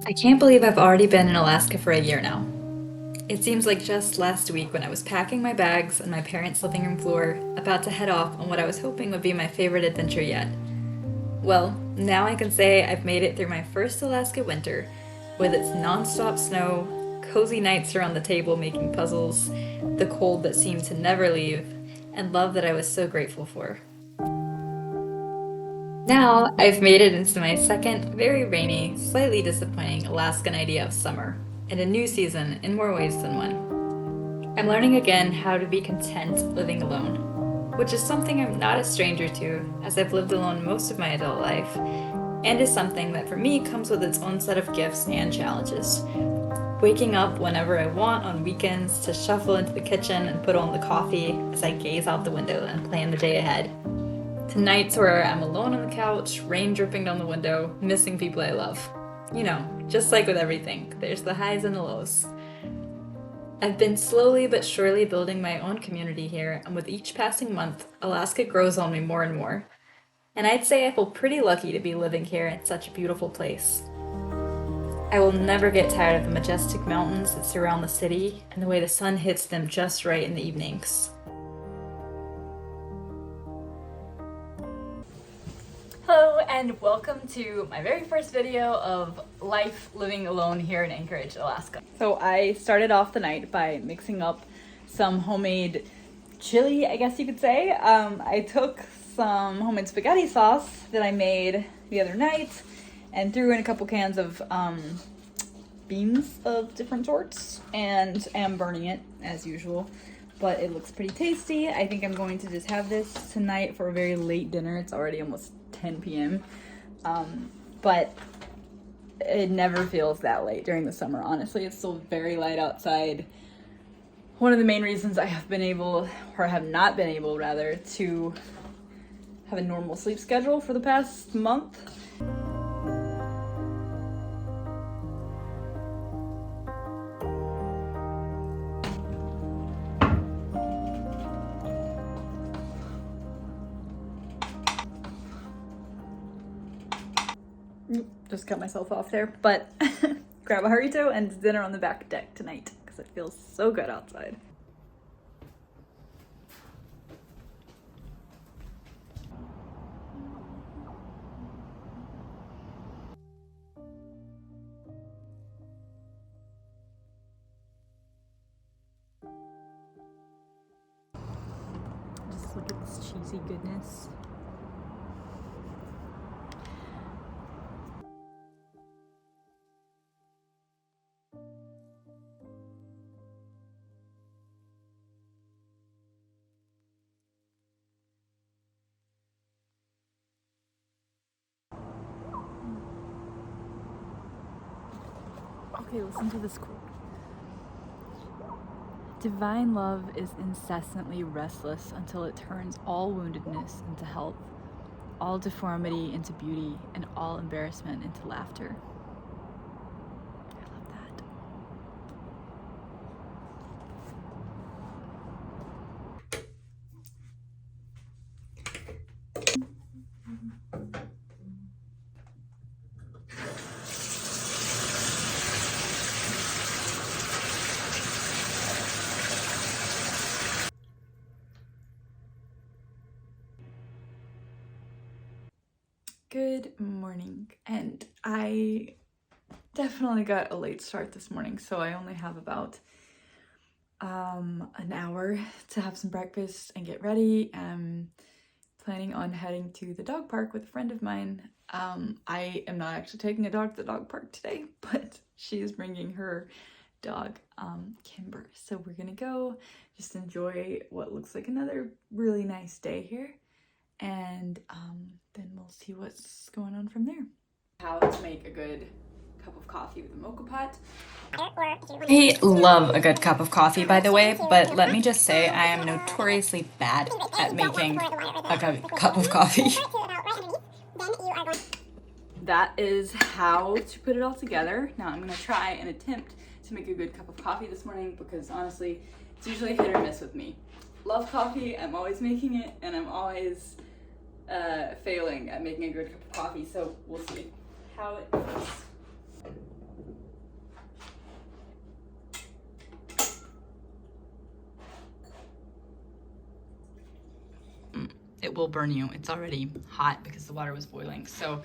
I can't believe I've already been in Alaska for a year now. It seems like just last week when I was packing my bags on my parents' living room floor, about to head off on what I was hoping would be my favorite adventure yet. Well, now I can say I've made it through my first Alaska winter, with its non-stop snow, cozy nights around the table making puzzles, the cold that seemed to never leave, and love that I was so grateful for. Now, I've made it into my second, very rainy, slightly disappointing Alaskan idea of summer, and a new season in more ways than one. I'm learning again how to be content living alone, which is something I'm not a stranger to, as I've lived alone most of my adult life, and is something that for me comes with its own set of gifts and challenges. Waking up whenever I want on weekends to shuffle into the kitchen and put on the coffee as I gaze out the window and plan the day ahead. To nights where I'm alone on the couch, rain dripping down the window, missing people I love. You know, just like with everything, there's the highs and the lows. I've been slowly but surely building my own community here, and with each passing month, Alaska grows on me more and more. And I'd say I feel pretty lucky to be living here in such a beautiful place. I will never get tired of the majestic mountains that surround the city and the way the sun hits them just right in the evenings. Hello and welcome to my very first video of life living alone here in Anchorage, Alaska. So I started off the night by mixing up some homemade chili, I guess you could say. I took some homemade spaghetti sauce that I made the other night and threw in a couple cans of beans of different sorts and am burning it as usual. But it looks pretty tasty. I think I'm going to just have this tonight for a very late dinner. It's already almost 10 p.m. But it never feels that late during the summer. Honestly, it's still very light outside. One of the main reasons I have been able, or have not been able rather, to have a normal sleep schedule for the past month. Just cut myself off there, but grab a burrito and dinner on the back deck tonight because it feels so good outside. Just look at this cheesy goodness. Okay, listen to this quote. Divine love is incessantly restless until it turns all woundedness into health, all deformity into beauty, and all embarrassment into laughter. I love that. Good morning, and I definitely got a late start this morning, so I only have about an hour to have some breakfast and get ready. I'm planning on heading to the dog park with a friend of mine. I am not actually taking a dog to the dog park today, but she is bringing her dog, Kimber. So we're gonna go just enjoy what looks like another really nice day here, and then we'll see what's going on from there. How to make a good cup of coffee with a mocha pot. I love a good cup of coffee, by the way, but let me just say I am notoriously bad at making a good cup of coffee. That is how to put it all together. Now I'm gonna try and attempt to make a good cup of coffee this morning because honestly, it's usually hit or miss with me. Love coffee, I'm always making it, and I'm always failing at making a good cup of coffee, so we'll see how it goes. it will burn you. It's already hot because the water was boiling. So,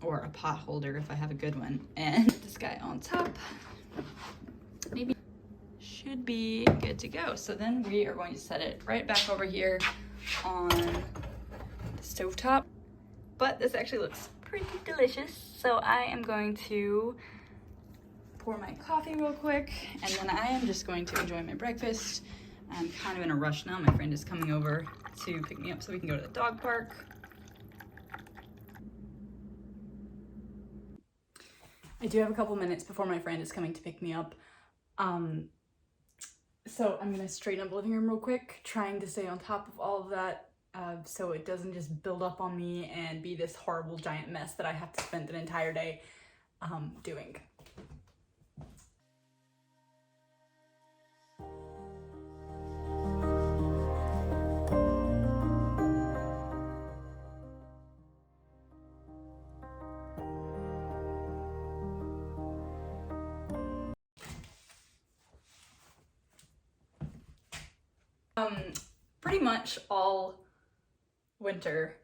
or a pot holder if I have a good one. And this guy on top, maybe should be good to go. So then we are going to set it right back over here on the stovetop. But this actually looks pretty delicious. So I am going to pour my coffee real quick, and then I am just going to enjoy my breakfast. I'm kind of in a rush now. My friend is coming over to pick me up so we can go to the dog park. I do have a couple minutes before my friend is coming to pick me up. So I'm gonna straighten up the living room real quick, trying to stay on top of all of that so it doesn't just build up on me and be this horrible giant mess that I have to spend an entire day doing. Pretty much all winter.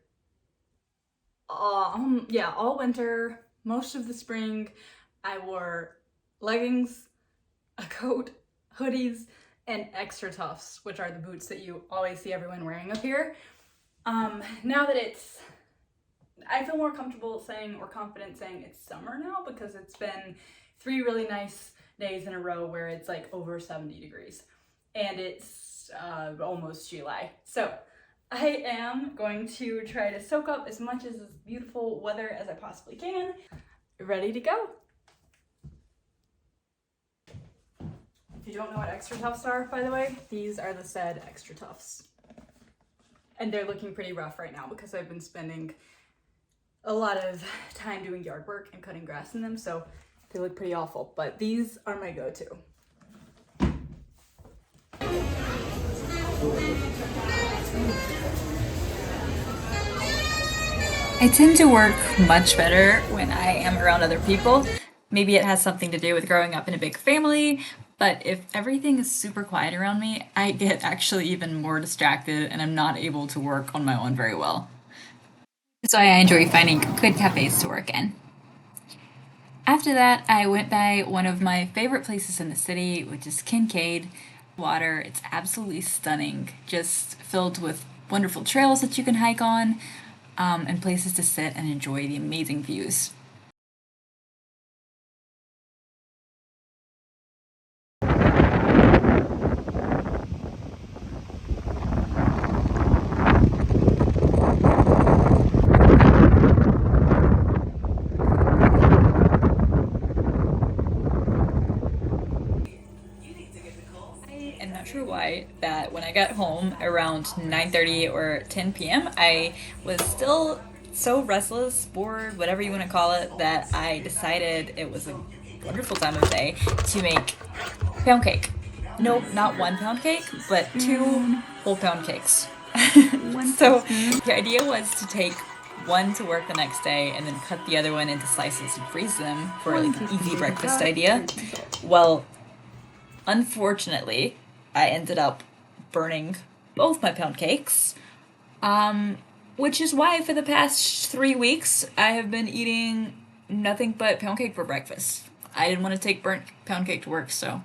All winter, most of the spring, I wore leggings, a coat, hoodies, and extra toughs, which are the boots that you always see everyone wearing up here. Now that I feel more comfortable saying or confident saying it's summer now because it's been 3 really nice days in a row where it's like over 70 degrees and it's almost July. So I am going to try to soak up as much of this beautiful weather as I possibly can. Ready to go. If you don't know what extra toughs are, by the way, these are the said extra toughs. And they're looking pretty rough right now because I've been spending a lot of time doing yard work and cutting grass in them, so they look pretty awful, but these are my go-to. I tend to work much better when I am around other people. Maybe it has something to do with growing up in a big family, but if everything is super quiet around me, I get actually even more distracted and I'm not able to work on my own very well. That's why I enjoy finding good cafes to work in. After that, I went by one of my favorite places in the city, which is Kincaid. Water, it's absolutely stunning, just filled with wonderful trails that you can hike on, and places to sit and enjoy the amazing views. I'm not sure why, that when I got home around 9:30 or 10 p.m., I was still so restless, bored, whatever you want to call it, that I decided it was a wonderful time of day to make pound cake. No, not 1 pound cake, but 2 whole pound cakes. So the idea was to take one to work the next day and then cut the other one into slices and freeze them for like an easy breakfast idea. Well, unfortunately, I ended up burning both my pound cakes, which is why for the past 3 weeks I have been eating nothing but pound cake for breakfast. I didn't want to take burnt pound cake to work, so,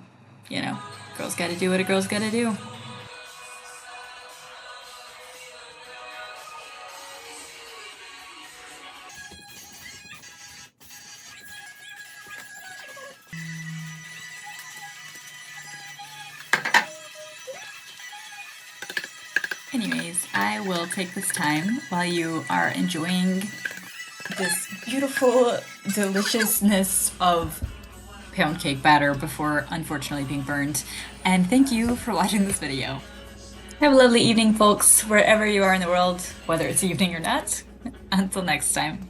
you know, girl's gotta do what a girl's gotta do. Anyways, I will take this time while you are enjoying this beautiful deliciousness of pound cake batter before unfortunately being burned. And thank you for watching this video. Have a lovely evening, folks, wherever you are in the world, whether it's evening or not. Until next time.